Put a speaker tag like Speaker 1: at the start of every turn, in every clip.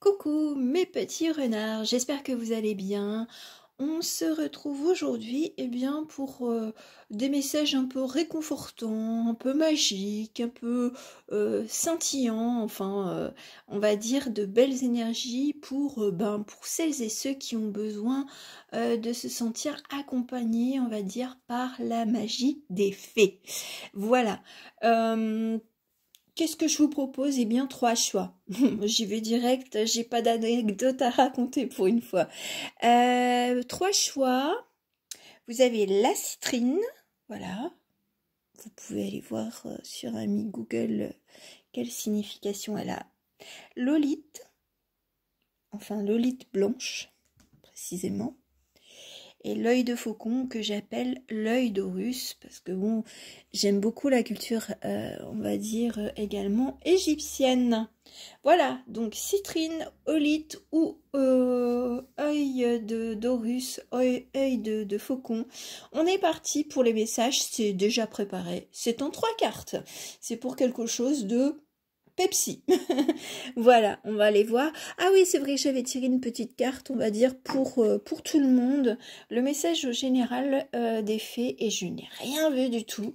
Speaker 1: Coucou mes petits renards, j'espère que vous allez bien. On se retrouve aujourd'hui pour des messages un peu réconfortants, un peu magiques, un peu scintillants, on va dire de belles énergies pour celles et ceux qui ont besoin de se sentir accompagnés, on va dire, par la magie des fées. Voilà. Qu'est-ce que je vous propose? Eh bien, 3 choix. J'y vais direct, j'ai pas d'anecdote à raconter pour une fois. 3 choix. Vous avez la citrine, voilà. Vous pouvez aller voir sur ami Google quelle signification elle a. L'olite, enfin l'olite blanche, précisément. Et l'œil de faucon que j'appelle l'œil d'Horus parce que bon, j'aime beaucoup la culture, on va dire également égyptienne. Voilà, donc citrine, olite ou œil d'Horus, œil de faucon. On est parti pour les messages, c'est déjà préparé. C'est en 3 cartes. C'est pour quelque chose de Pepsi. Voilà, on va aller voir. Ah oui, c'est vrai, j'avais tiré une petite carte, on va dire, pour tout le monde. Le message général des fées, et je n'ai rien vu du tout.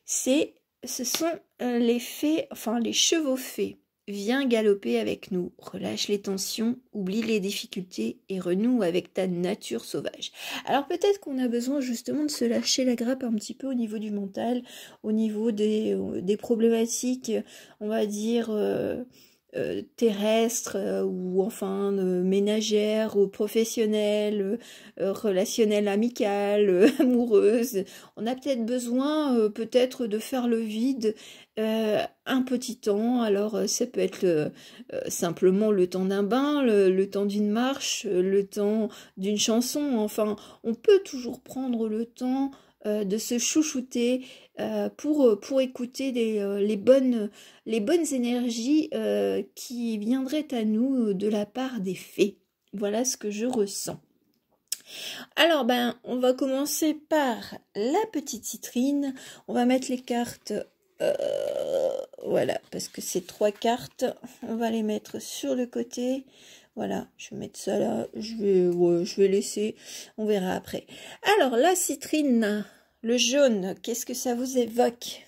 Speaker 1: Ce sont les fées, enfin les chevaux fées. Viens galoper avec nous, relâche les tensions, oublie les difficultés et renoue avec ta nature sauvage. Alors peut-être qu'on a besoin justement de se lâcher la grappe un petit peu au niveau du mental, au niveau des problématiques, on va dire terrestres ou enfin ménagères ou professionnelles, relationnelles, amicales, amoureuses. On a peut-être besoin peut-être de faire le vide un petit temps. Alors ça peut être simplement le temps d'un bain, le temps d'une marche, le temps d'une chanson. Enfin, on peut toujours prendre le temps de se chouchouter pour écouter les bonnes énergies qui viendraient à nous de la part des fées. Voilà ce que je ressens. Alors, on va commencer par la petite citrine. On va mettre les cartes, voilà, parce que c'est 3 cartes. On va les mettre sur le côté. Voilà, je vais mettre ça là. Je vais laisser. On verra après. Alors, la citrine, le jaune, qu'est-ce que ça vous évoque?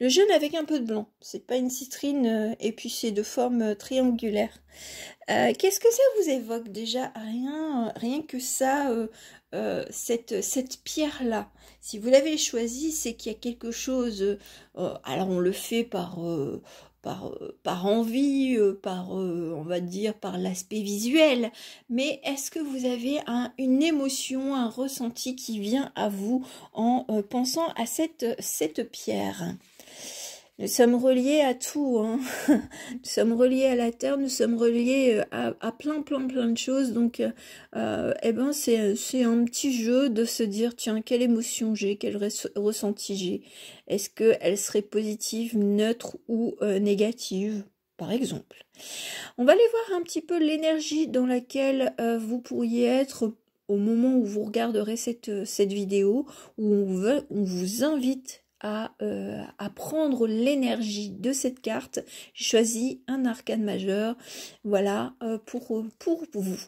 Speaker 1: Le jaune avec un peu de blanc. C'est pas une citrine et puis c'est de forme triangulaire. Qu'est-ce que ça vous évoque déjà? Rien que ça, cette pierre-là. Si vous l'avez choisie, c'est qu'il y a quelque chose. Alors on le fait par envie, on va dire, par l'aspect visuel. Mais est-ce que vous avez une émotion, un ressenti qui vient à vous en pensant à cette pierre? Nous sommes reliés à tout, hein. Nous sommes reliés à la terre, nous sommes reliés à plein de choses. Donc, c'est un petit jeu de se dire, tiens, quelle émotion j'ai, quel ressenti j'ai. Est-ce qu'elle serait positive, neutre ou négative, par exemple? On va aller voir un petit peu l'énergie dans laquelle vous pourriez être au moment où vous regarderez cette vidéo, où on vous invite à prendre l'énergie de cette carte. J'ai choisi un arcane majeur, voilà, pour vous.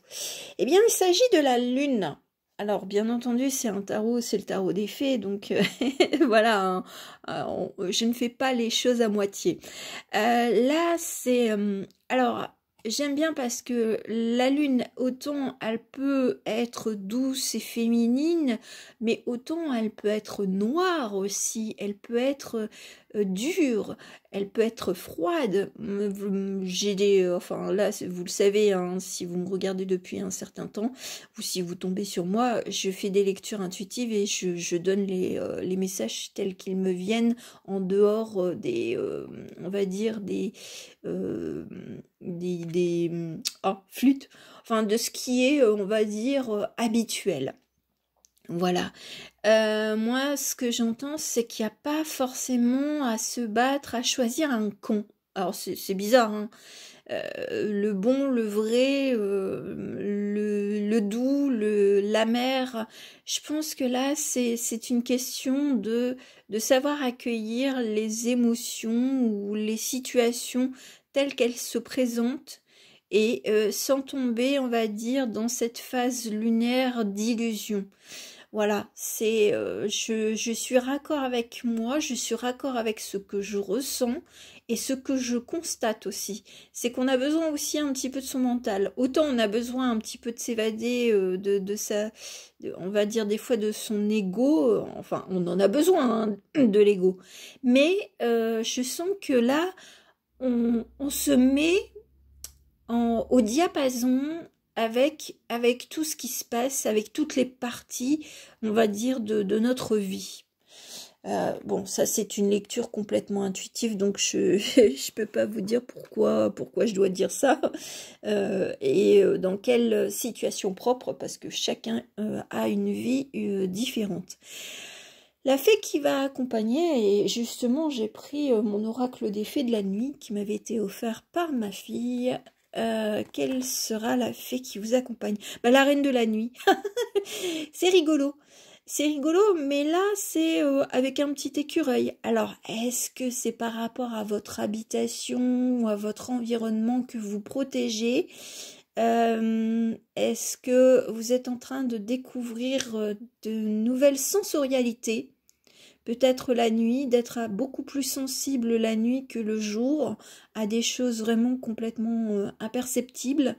Speaker 1: Eh bien, il s'agit de la lune. Alors, bien entendu, c'est un tarot, c'est le tarot des fées, donc voilà, je ne fais pas les choses à moitié. Là, c'est... alors, j'aime bien parce que la lune, autant elle peut être douce et féminine, mais autant elle peut être noire aussi, elle peut être dure, elle peut être froide. J'ai enfin là, vous le savez, hein, si vous me regardez depuis un certain temps, ou si vous tombez sur moi, je fais des lectures intuitives et je donne les messages tels qu'ils me viennent en dehors on va dire flûtes, enfin de ce qui est, on va dire, habituel. Voilà. Moi, ce que j'entends, c'est qu'il n'y a pas forcément à se battre, à choisir un con. Alors, c'est bizarre, hein. Le bon, le vrai, le doux, l'amer. Je pense que là, c'est une question de savoir accueillir les émotions ou les situations telles qu'elles se présentent et sans tomber, on va dire, dans cette phase lunaire d'illusion. Voilà, c'est je suis raccord avec moi, je suis raccord avec ce que je ressens et ce que je constate aussi. C'est qu'on a besoin aussi un petit peu de son mental. Autant on a besoin un petit peu de s'évader de sa, on va dire des fois de son ego. Enfin, on en a besoin hein, de l'ego. Mais je sens que là, on se met au diapason avec tout ce qui se passe, avec toutes les parties, on va dire, de notre vie. Bon, ça c'est une lecture complètement intuitive, donc je peux pas vous dire pourquoi je dois dire ça et dans quelle situation propre, parce que chacun a une vie différente. La fée qui va accompagner, et justement j'ai pris mon oracle des fées de la nuit qui m'avait été offert par ma fille. Quelle sera la fée qui vous accompagne? Bah, la reine de la nuit. C'est rigolo. C'est rigolo, mais là, c'est avec un petit écureuil. Alors, est-ce que c'est par rapport à votre habitation ou à votre environnement que vous protégez? Est-ce que vous êtes en train de découvrir de nouvelles sensorialités? Peut-être la nuit, d'être beaucoup plus sensible la nuit que le jour, à des choses vraiment complètement imperceptibles.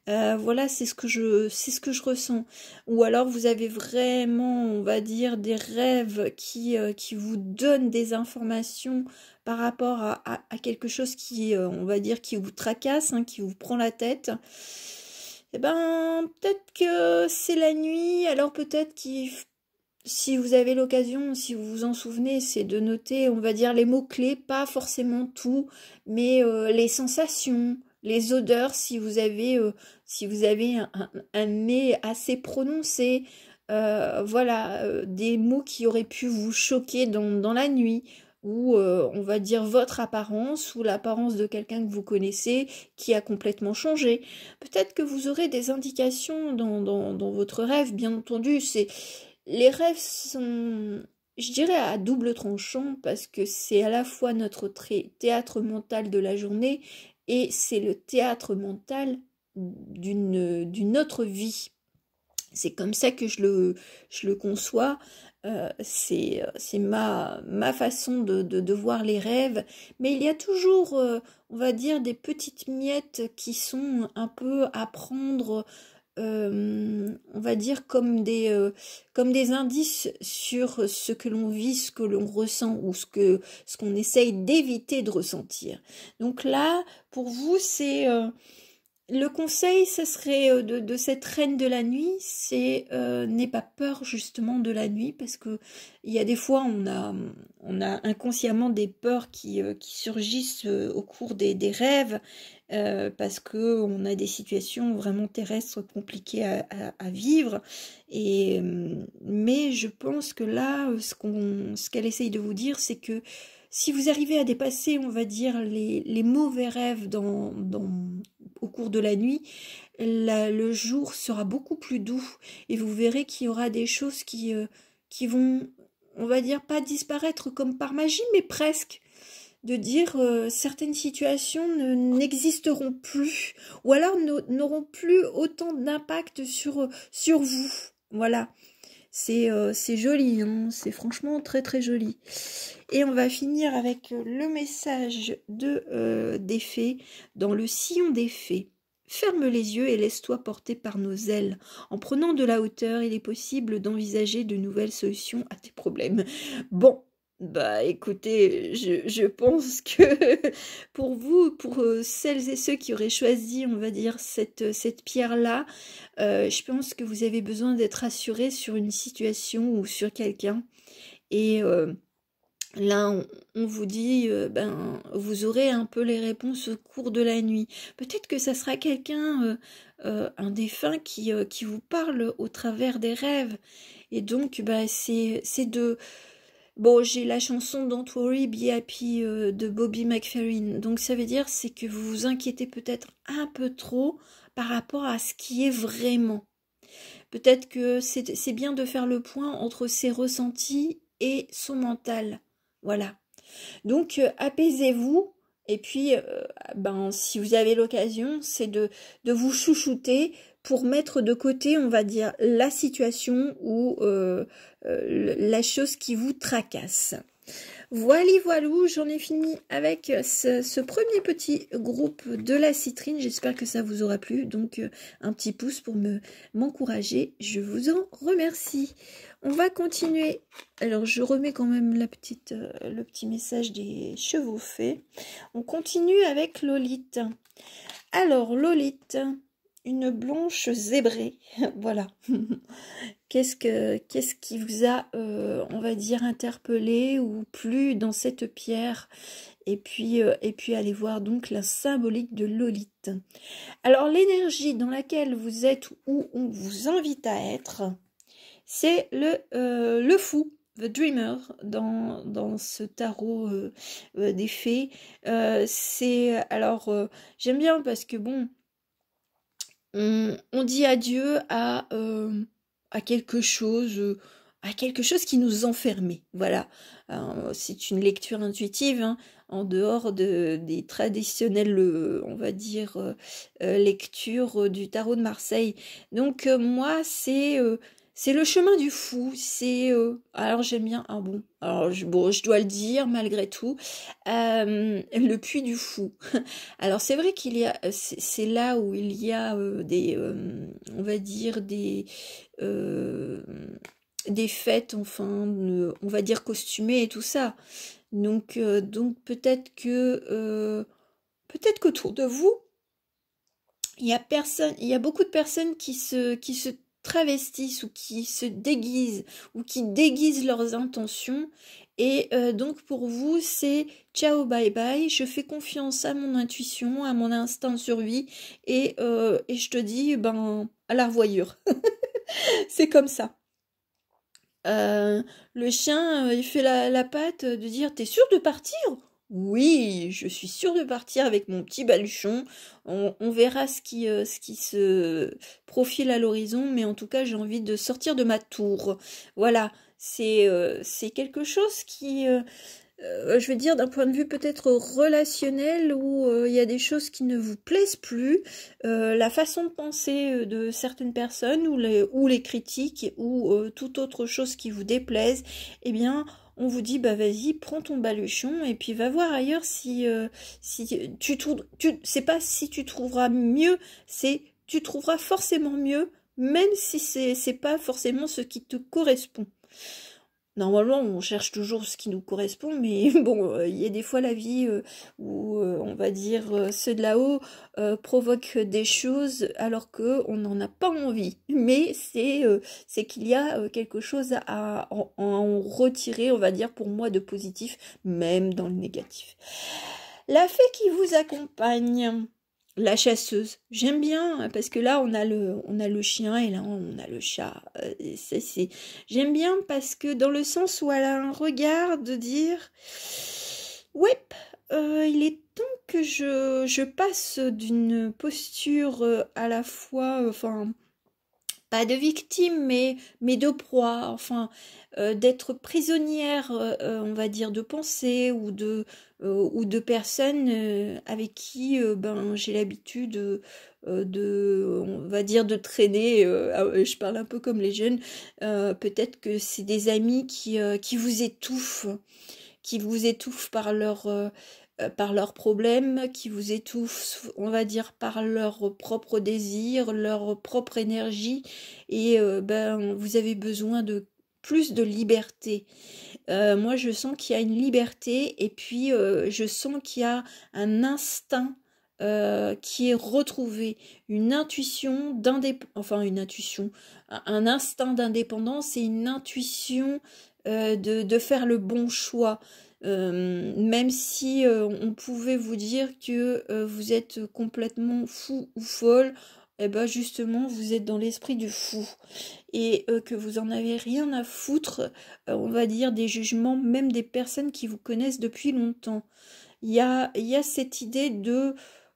Speaker 1: Voilà, c'est ce que je ressens. Ou alors vous avez vraiment, on va dire, des rêves qui vous donnent des informations par rapport à quelque chose qui, on va dire, qui vous tracasse, hein, qui vous prend la tête. Eh ben, peut-être que c'est la nuit, alors peut-être qu'il... Si vous avez l'occasion, si vous vous en souvenez, c'est de noter, on va dire, les mots-clés, pas forcément tout, mais les sensations, les odeurs, si vous avez un nez assez prononcé, voilà, des mots qui auraient pu vous choquer dans la nuit, ou on va dire votre apparence, ou l'apparence de quelqu'un que vous connaissez qui a complètement changé. Peut-être que vous aurez des indications dans votre rêve, bien entendu, les rêves sont, je dirais, à double tranchant parce que c'est à la fois notre théâtre mental de la journée et c'est le théâtre mental d'une autre vie. C'est comme ça que je le conçois. C'est ma façon de voir les rêves. Mais il y a toujours, on va dire, des petites miettes qui sont un peu à prendre on va dire comme des indices sur ce que l'on vit, ce que l'on ressent ou ce qu'on essaye d'éviter de ressentir. Donc là, pour vous, c'est le conseil, ce serait de cette reine de la nuit, c'est n'aie pas peur justement de la nuit, parce que il y a des fois on a inconsciemment des peurs qui surgissent au cours des rêves, parce que on a des situations vraiment terrestres compliquées à vivre. Et mais je pense que là, ce qu'elle essaye de vous dire, c'est que si vous arrivez à dépasser, on va dire, les mauvais rêves au cours de la nuit, le jour sera beaucoup plus doux et vous verrez qu'il y aura des choses qui vont, on va dire, pas disparaître comme par magie, mais presque. De dire certaines situations n'existeront plus ou alors n'auront plus autant d'impact sur vous. Voilà. C'est joli, hein, c'est franchement très très joli. Et on va finir avec le message des fées dans le sillon des fées. Ferme les yeux et laisse-toi porter par nos ailes. En prenant de la hauteur, il est possible d'envisager de nouvelles solutions à tes problèmes. Bon, bah écoutez, je pense que pour vous, pour celles et ceux qui auraient choisi, on va dire, cette pierre-là, je pense que vous avez besoin d'être rassuré sur une situation ou sur quelqu'un. Et là, on vous dit, ben, vous aurez un peu les réponses au cours de la nuit. Peut-être que ça sera quelqu'un, un défunt qui vous parle au travers des rêves. Et donc, bah, c'est de... Bon, j'ai la chanson Don't Worry, Be Happy de Bobby McFerrin. Donc ça veut dire c'est que vous vous inquiétez peut-être un peu trop par rapport à ce qui est vraiment. Peut-être que c'est bien de faire le point entre ses ressentis et son mental. Voilà. Donc apaisez-vous Et puis, ben, si vous avez l'occasion, c'est de vous chouchouter pour mettre de côté, on va dire, la situation ou la chose qui vous tracasse. Voilou, j'en ai fini avec ce premier petit groupe de la citrine. J'espère que ça vous aura plu. Donc, un petit pouce pour m'encourager. Je vous en remercie. On va continuer. Alors, je remets quand même le petit message des chevaux faits. On continue avec Lolite. Alors, Lolite, une blanche zébrée. Voilà. Qu'est-ce qui vous a, on va dire, interpellé ou plu dans cette pierre? Et puis allez voir donc la symbolique de Lolite. Alors, l'énergie dans laquelle vous êtes ou on vous invite à être, c'est le fou, the dreamer, dans ce tarot des fées. J'aime bien parce que bon, on dit adieu à quelque chose qui nous enfermait. Voilà. C'est une lecture intuitive, hein, en dehors des traditionnelles, on va dire, lectures du tarot de Marseille. Donc, moi, c'est le chemin du fou. Alors, j'aime bien. Ah bon. Alors, je dois le dire, malgré tout. Le puits du fou. Alors, c'est vrai qu'il y a. C'est là où il y a on va dire, des fêtes, enfin, on va dire costumées et tout ça. Donc peut-être qu'autour de vous, il y a beaucoup de personnes qui se travestissent ou qui se déguisent ou qui déguisent leurs intentions. Et donc pour vous, c'est ciao, bye bye, je fais confiance à mon intuition, à mon instinct de survie et je te dis, ben, à la revoyure. C'est comme ça. Le chien, il fait la patte de dire, t'es sûr de partir? Oui, je suis sûre de partir avec mon petit baluchon. On verra ce qui se profile à l'horizon, mais en tout cas, j'ai envie de sortir de ma tour. Voilà, c'est quelque chose qui, je veux dire, d'un point de vue peut-être relationnel, où il y a des choses qui ne vous plaisent plus, la façon de penser de certaines personnes, ou les critiques, ou toute autre chose qui vous déplaise, eh bien, on vous dit, bah vas-y, prends ton baluchon, et puis va voir ailleurs si c'est pas si tu trouveras mieux, c'est tu trouveras forcément mieux, même si c'est pas forcément ce qui te correspond. Normalement, on cherche toujours ce qui nous correspond, mais bon, il y a des fois la vie où, on va dire, ceux de là-haut provoquent des choses alors qu'on n'en a pas envie. Mais c'est qu'il y a quelque chose à en retirer, on va dire, pour moi, de positif, même dans le négatif. La fée qui vous accompagne. La chasseuse, j'aime bien parce que là on a le chien et là on a le chat. J'aime bien parce que dans le sens où elle a un regard de dire ouais, il est temps que je passe d'une posture à la fois, enfin pas de victime, mais de proie, enfin, d'être prisonnière, on va dire, de pensée ou de personnes avec qui ben, j'ai l'habitude on va dire, de traîner. Je parle un peu comme les jeunes. Peut-être que c'est des amis qui vous étouffent par leurs problèmes, qui vous étouffent, on va dire, par leurs propres désirs, leur propre énergie, et ben, vous avez besoin de plus de liberté. Moi, je sens qu'il y a une liberté, et puis je sens qu'il y a un instinct qui est retrouvé, une intuition un instinct d'indépendance et une intuition de faire le bon choix. Même si on pouvait vous dire que vous êtes complètement fou ou folle, eh ben justement vous êtes dans l'esprit du fou et que vous en avez rien à foutre, on va dire, des jugements, même des personnes qui vous connaissent depuis longtemps. Il y a cette idée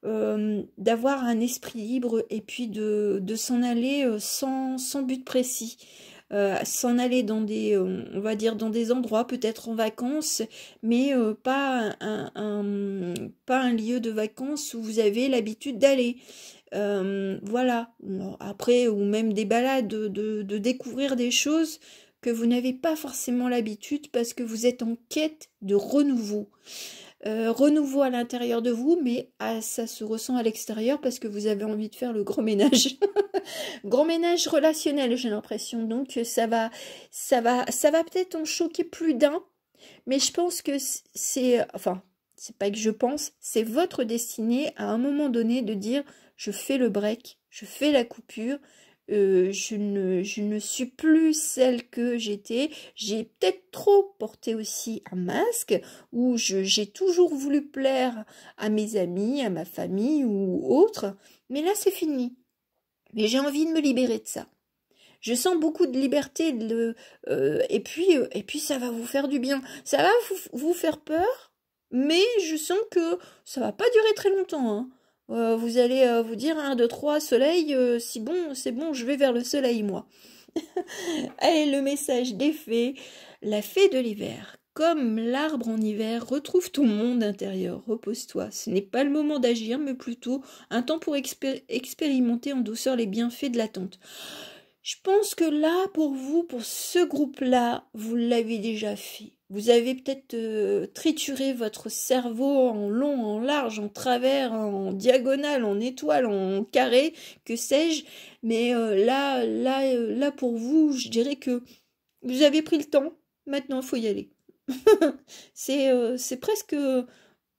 Speaker 1: d'avoir un esprit libre et puis de s'en aller sans but précis. s'en aller dans des, on va dire dans des endroits, peut-être en vacances, mais pas un lieu de vacances où vous avez l'habitude d'aller. Voilà. Après, ou même des balades, de découvrir des choses que vous n'avez pas forcément l'habitude parce que vous êtes en quête de renouveau. Renouveau à l'intérieur de vous, mais ça se ressent à l'extérieur parce que vous avez envie de faire le grand ménage. Grand ménage relationnel, j'ai l'impression. Donc ça va peut-être en choquer plus d'un, mais je pense que enfin, c'est pas que je pense, c'est votre destinée à un moment donné de dire je fais le break, je fais la coupure, je ne suis plus celle que j'étais. J'ai peut-être trop porté aussi un masque, où j'ai toujours voulu plaire à mes amis, à ma famille ou autres, mais là c'est fini. Mais j'ai envie de me libérer de ça. Je sens beaucoup de liberté, et puis ça va vous faire du bien. Ça va vous faire peur, mais je sens que ça va pas durer très longtemps, hein. Vous allez vous dire 1, 2, 3, soleil, c'est bon, je vais vers le soleil, moi. Allez, le message des fées. La fée de l'hiver. Comme l'arbre en hiver, retrouve ton monde intérieur, repose-toi. Ce n'est pas le moment d'agir, mais plutôt un temps pour expérimenter en douceur les bienfaits de l'attente. Je pense que là, pour vous, pour ce groupe-là, vous l'avez déjà fait. Vous avez peut-être trituré votre cerveau en long, en large, en travers, en diagonale, en étoile, en carré, que sais-je. Mais là, pour vous, je dirais que vous avez pris le temps. Maintenant, il faut y aller. C'est presque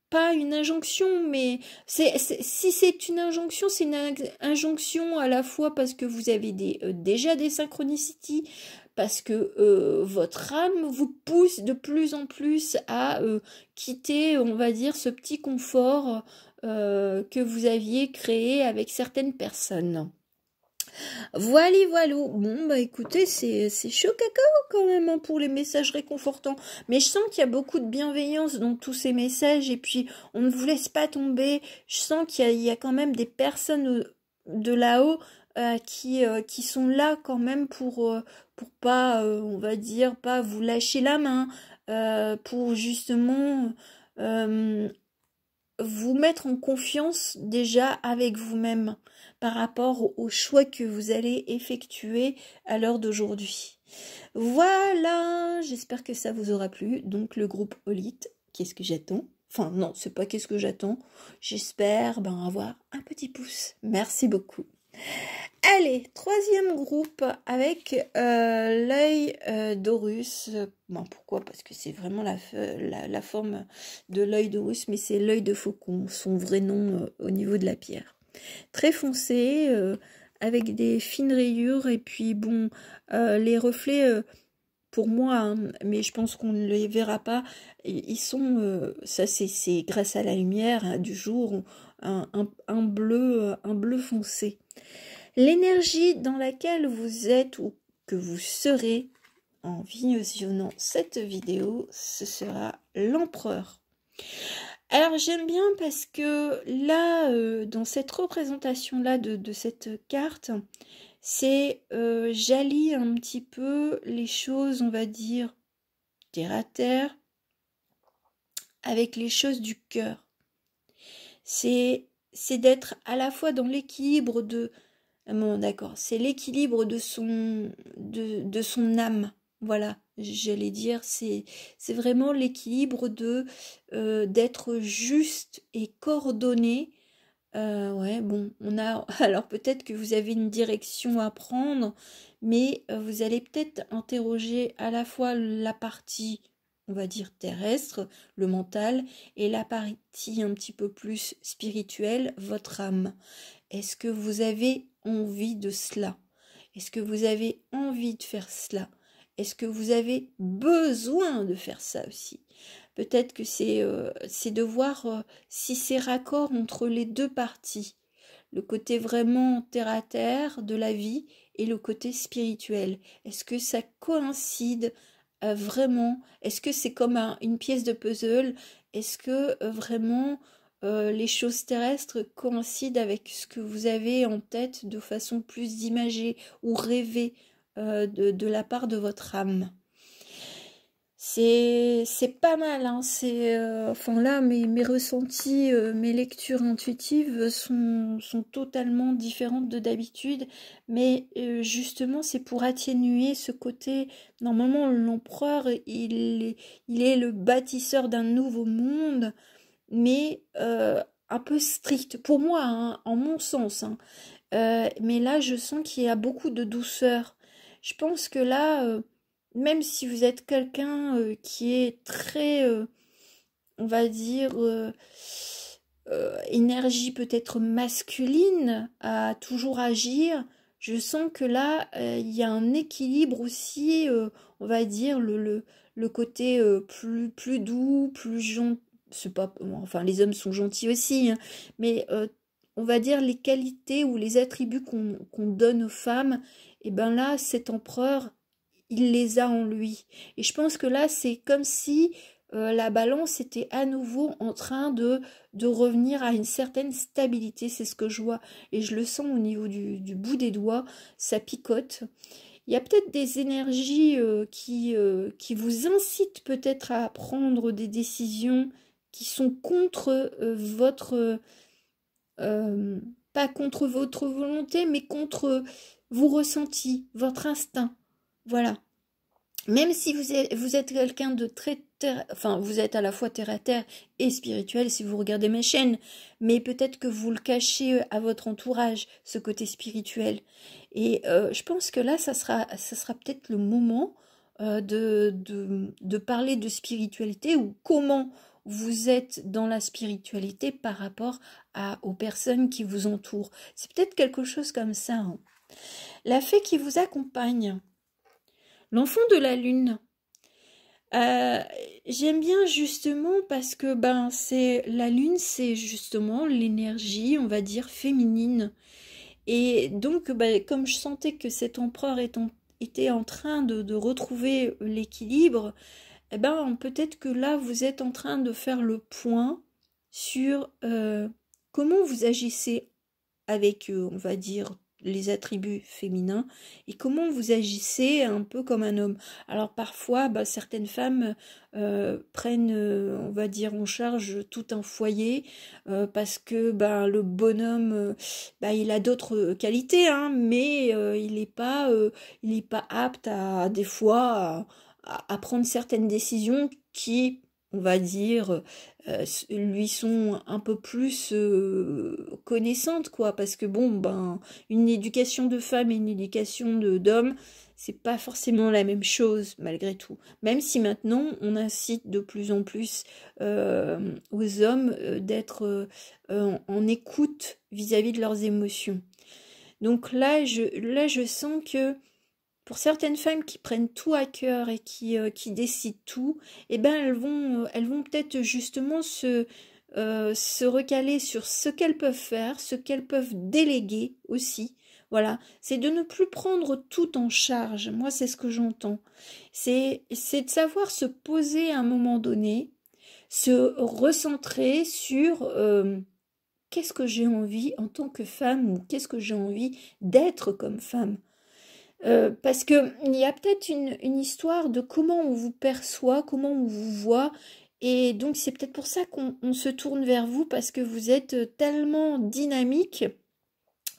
Speaker 1: pas une injonction, mais si c'est une injonction, c'est une injonction à la fois parce que vous avez déjà des synchronicités, parce que votre âme vous pousse de plus en plus à quitter, on va dire, ce petit confort que vous aviez créé avec certaines personnes. Voilà, voilou. Bon, bah écoutez, c'est chaud cacao quand même, hein, pour les messages réconfortants. Mais je sens qu'il y a beaucoup de bienveillance dans tous ces messages, et puis on ne vous laisse pas tomber. Je sens qu'il y a quand même des personnes de là-haut qui sont là quand même pour pas, on va dire, pas vous lâcher la main, pour justement vous mettre en confiance déjà avec vous-même par rapport au choix que vous allez effectuer à l'heure d'aujourd'hui. Voilà, j'espère que ça vous aura plu. Donc le groupe Olite, qu'est-ce que j'attends? Enfin non, c'est pas qu'est-ce que j'attends. J'espère avoir un petit pouce. Merci beaucoup. Allez, troisième groupe avec l'œil d'Horus. Bon, pourquoi? Parce que c'est vraiment la forme de l'œil d'Horus, mais c'est l'œil de faucon, son vrai nom au niveau de la pierre. Très foncé, avec des fines rayures, et puis bon, les reflets, pour moi, hein, mais je pense qu'on ne les verra pas, ils sont, ça c'est grâce à la lumière, hein, du jour, un bleu foncé. L'énergie dans laquelle vous êtes ou que vous serez en visionnant cette vidéo, ce sera l'empereur. Alors j'aime bien parce que là, dans cette représentation-là de cette carte, c'est j'allie un petit peu les choses, on va dire, terre à terre, avec les choses du cœur. C'est d'être à la fois dans l'équilibre de... Bon, d'accord, c'est l'équilibre de son âme. Voilà, j'allais dire, c'est vraiment l'équilibre d'être juste et coordonné. Ouais, bon, alors peut-être que vous avez une direction à prendre, mais vous allez peut-être interroger à la fois la partie, on va dire, terrestre, le mental, et la partie un petit peu plus spirituelle, votre âme. Est-ce que vous avez envie de cela? Est-ce que vous avez envie de faire cela? Est-ce que vous avez besoin de faire ça aussi? Peut-être que c'est de voir si c'est raccord entre les deux parties. Le côté vraiment terre-à-terre de la vie et le côté spirituel. Est-ce que ça coïncide vraiment? Est-ce que c'est comme une pièce de puzzle? Est-ce que vraiment les choses terrestres coïncident avec ce que vous avez en tête de façon plus imagée ou rêvée de la part de votre âme. C'est pas mal, hein. Enfin là, mes ressentis, mes lectures intuitives sont totalement différentes de d'habitude, mais justement, c'est pour atténuer ce côté. Normalement, l'empereur, il est le bâtisseur d'un nouveau monde, mais un peu strict, pour moi, hein, en mon sens, hein. Mais là, je sens qu'il y a beaucoup de douceur. Je pense que là, même si vous êtes quelqu'un qui est très, on va dire, énergie peut-être masculine à toujours agir, je sens que là, il y a un équilibre aussi, on va dire, le côté plus doux, plus gentil. C'est pas, enfin, les hommes sont gentils aussi, hein, mais on va dire les qualités ou les attributs qu'on donne aux femmes, et ben là, cet empereur, il les a en lui. Et je pense que là, c'est comme si la balance était à nouveau en train de revenir à une certaine stabilité. C'est ce que je vois. Et je le sens au niveau du bout des doigts. Ça picote. Il y a peut-être des énergies qui vous incitent peut-être à prendre des décisions qui sont contre votre... pas contre votre volonté, mais contre vos ressentis, votre instinct. Voilà. Même si vous êtes quelqu'un de très enfin vous êtes à la fois terre à terre et spirituel si vous regardez mes chaînes, mais peut-être que vous le cachez à votre entourage, ce côté spirituel. Et je pense que là, ça sera peut-être le moment de parler de spiritualité ou comment vous êtes dans la spiritualité par rapport aux personnes qui vous entourent. C'est peut-être quelque chose comme ça, hein. La fée qui vous accompagne. L'enfant de la lune. Euh, J'aime bien justement parce que c'est la lune, c'est justement l'énergie, on va dire, féminine. Et donc, comme je sentais que cet empereur était en train de retrouver l'équilibre, peut-être que là, vous êtes en train de faire le point sur comment vous agissez avec, on va dire, les attributs féminins et comment vous agissez un peu comme un homme. Alors parfois, certaines femmes prennent, on va dire, en charge tout un foyer parce que le bonhomme, il a d'autres qualités, hein, mais il n'est pas apte à des fois à prendre certaines décisions qui, on va dire, lui sont un peu plus connaissantes, quoi, parce que une éducation de femme et une éducation d'homme, c'est pas forcément la même chose malgré tout, même si maintenant on incite de plus en plus aux hommes d'être en écoute vis-à-vis de leurs émotions. Donc là je sens que pour certaines femmes qui prennent tout à cœur et qui décident tout, elles vont peut-être justement se recaler sur ce qu'elles peuvent faire, ce qu'elles peuvent déléguer aussi. Voilà, c'est de ne plus prendre tout en charge. Moi, c'est ce que j'entends. C'est de savoir se poser à un moment donné, se recentrer sur qu'est-ce que j'ai envie en tant que femme ou qu'est-ce que j'ai envie d'être comme femme. Parce que il y a peut-être une histoire de comment on vous perçoit, comment on vous voit, et donc c'est peut-être pour ça qu'on se tourne vers vous, parce que vous êtes tellement dynamique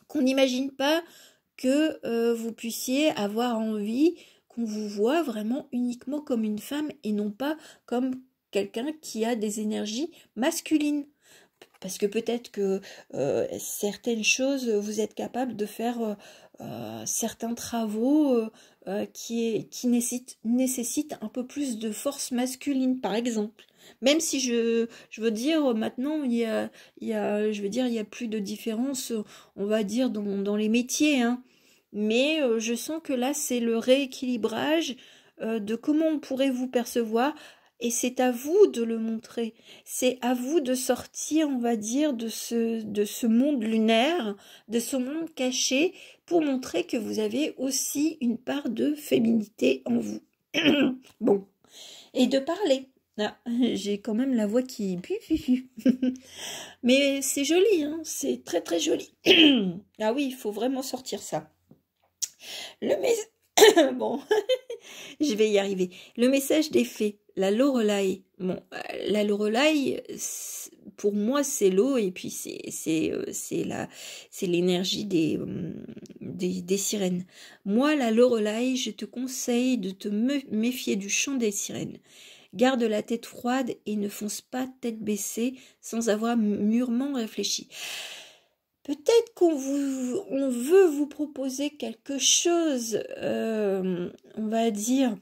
Speaker 1: qu'on n'imagine pas que vous puissiez avoir envie qu'on vous voit vraiment uniquement comme une femme et non pas comme quelqu'un qui a des énergies masculines. Parce que peut-être que certaines choses, vous êtes capable de faire certains travaux qui nécessitent un peu plus de force masculine, par exemple. Même si je veux dire, maintenant, je veux dire, il y a plus de différence, on va dire, dans les métiers, hein. Mais je sens que là, c'est le rééquilibrage de comment on pourrait vous percevoir. Et c'est à vous de le montrer. C'est à vous de sortir, on va dire, de ce monde lunaire, de ce monde caché, pour montrer que vous avez aussi une part de féminité en vous. Bon. Et de parler. Ah, j'ai quand même la voix qui... Mais c'est joli, hein, c'est très très joli. Ah oui, il faut vraiment sortir ça. Bon, je vais y arriver. Le message des fées, la Lorelai. Bon, la Lorelai, pour moi, c'est l'eau et puis c'est l'énergie des sirènes. Moi, la Lorelai, je te conseille de te méfier du chant des sirènes. Garde la tête froide et ne fonce pas tête baissée sans avoir mûrement réfléchi. Peut-être qu'on veut vous proposer quelque chose, on va dire,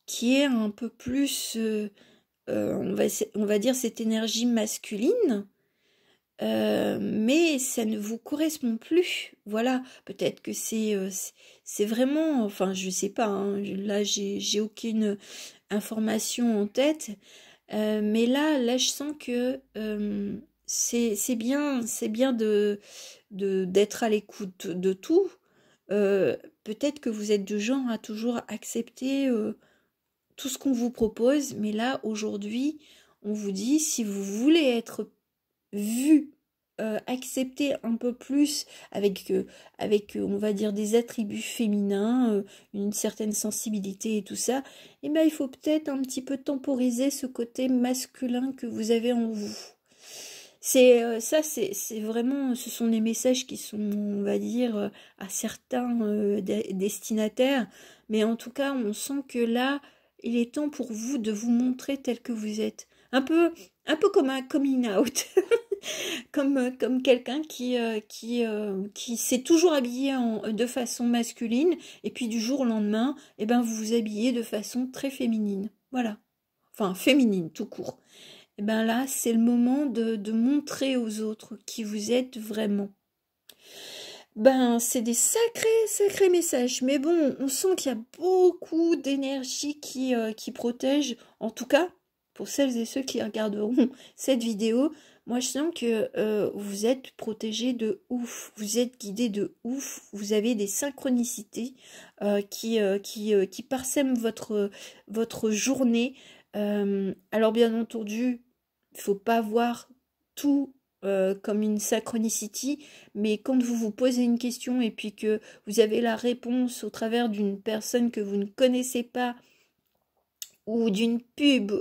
Speaker 1: qui est un peu plus, on va dire, cette énergie masculine, mais ça ne vous correspond plus. Voilà, peut-être que c'est vraiment, enfin, je sais pas, hein, là, j'ai aucune information en tête, mais là, je sens que c'est bien d'être à l'écoute de tout. Peut-être que vous êtes du genre à toujours accepter tout ce qu'on vous propose, mais là, aujourd'hui, on vous dit, si vous voulez être vu, accepté un peu plus avec, on va dire, des attributs féminins, une certaine sensibilité et tout ça, eh ben, il faut peut-être un petit peu temporiser ce côté masculin que vous avez en vous. C'est vraiment, ce sont des messages qui sont, on va dire, à certains destinataires, mais en tout cas, on sent que là, il est temps pour vous de vous montrer tel que vous êtes. Un peu comme un coming out, comme quelqu'un qui s'est toujours habillé de façon masculine, et puis du jour au lendemain, eh ben, vous vous habillez de façon très féminine. Voilà. Enfin, féminine, tout court. Et bien là, c'est le moment de montrer aux autres qui vous êtes vraiment. Ben, c'est des sacrés messages. Mais bon, on sent qu'il y a beaucoup d'énergie qui protège. En tout cas, pour celles et ceux qui regarderont cette vidéo, moi je sens que vous êtes protégés de ouf. Vous êtes guidés de ouf. Vous avez des synchronicités qui parsèment votre journée. Alors bien entendu, il ne faut pas voir tout comme une synchronicity, mais quand vous vous posez une question et puis que vous avez la réponse au travers d'une personne que vous ne connaissez pas, ou d'une pub,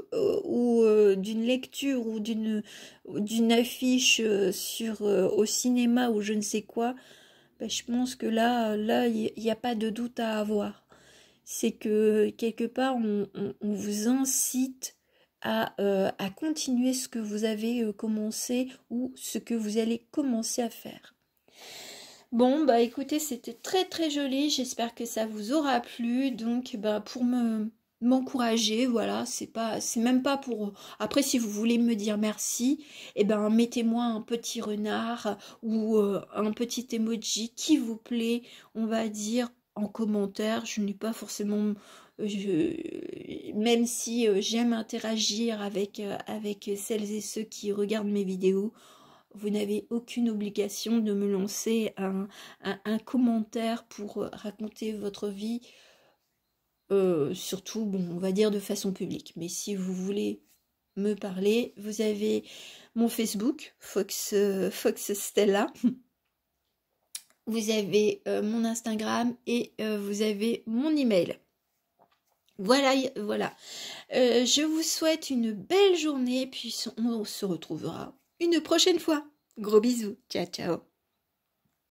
Speaker 1: ou d'une lecture, ou d'une affiche au cinéma ou je ne sais quoi, ben, je pense que là, il n'y a pas de doute à avoir. C'est que quelque part, on vous incite à continuer ce que vous avez commencé ou ce que vous allez commencer à faire. Bon, bah écoutez, c'était très joli. J'espère que ça vous aura plu. Donc, bah, pour m'encourager, voilà, c'est même pas pour... Après, si vous voulez me dire merci, eh ben, mettez-moi un petit renard ou un petit emoji qui vous plaît, on va dire, en commentaire. Je n'ai pas forcément... même si j'aime interagir avec celles et ceux qui regardent mes vidéos, vous n'avez aucune obligation de me lancer un commentaire pour raconter votre vie, surtout, bon, on va dire de façon publique. Mais si vous voulez me parler, vous avez mon Facebook, Fox Stella. Vous avez mon Instagram et vous avez mon email. Voilà. Je vous souhaite une belle journée, puis on se retrouvera une prochaine fois. Gros bisous. Ciao.